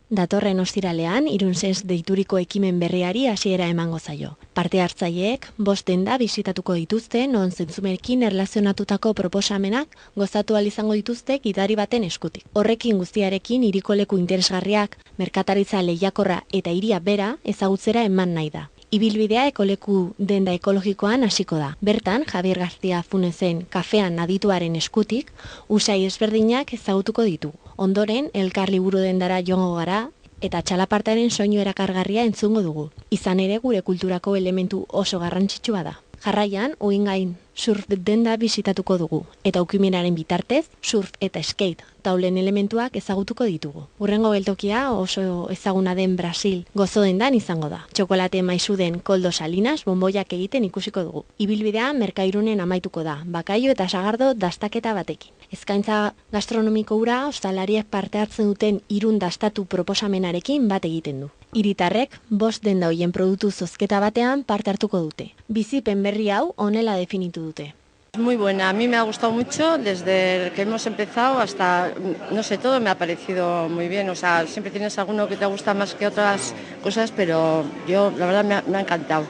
Datorren ostiralean, Irunsens deituriko ekimen berriari hasiera emango zaio. Parte hartzaileek 5 denda bisitatuko dituzte, non zentzumerekin erlazionatutako proposamenak gozatu ahal izango dituzte gidari baten eskutik. Horrekin guztiarekin hiriko leku interesgarriak, merkataritza lehiakorra eta hiria bera ezagutzera eman nahi da. Ibilbidea ekoleku denda ekologikoan hasiko da. Bertan, Javier García Funezen kafean adituaren eskutik, usai ezberdinak ezagutuko ditugu. Ondoren, elkar liburu dendara joango gara eta txalapartaren soinu erakargarria entzungo dugu. Izan ere gure kulturako elementu oso garrantzitsua da. Jarraian, uingain surf denda bisitatuko dugu, eta ukimenaren bitartez, surf eta skate taulen elementuak ezagutuko ditugu. Hurrengo geltokia oso ezaguna den Brasil gozo dendan izango da. Txokolate maisu den Koldo Salinas bonboiak egiten ikusiko dugu. Ibilbidea Merkairunen amaituko da, bakaio eta sagardo dastaketa batekin. Eskaintza gastronomiko hura ostalariek parte hartzen duten Irun dastatu proposamenarekin bat egiten du. Hiritarrek 5 denda hoien produktu zozketa batean parte hartuko dute. Bizipen berri hau honela definitu dute. Muy buena, a mí me ha gustado mucho desde que hemos empezado hasta, no sé, todo me ha parecido muy bien, o sea, siempre tienes alguno que te gusta más que otras cosas, pero yo, la verdad, me ha encantado.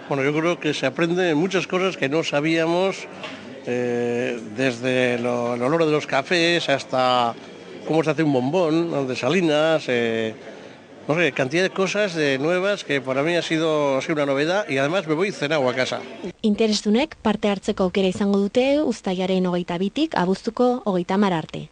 Bueno, yo creo que se aprenden muchas cosas que no sabíamos, desde el olor de los cafés hasta cómo se hace un bombón, de Salinas, no sé, cantidad de cosas nuevas que para mí ha sido una novedad y además me voy cenado a casa. Interesdunek parte hartzeko aukera izango dute uztailaren 22tik abuztuko 30 arte.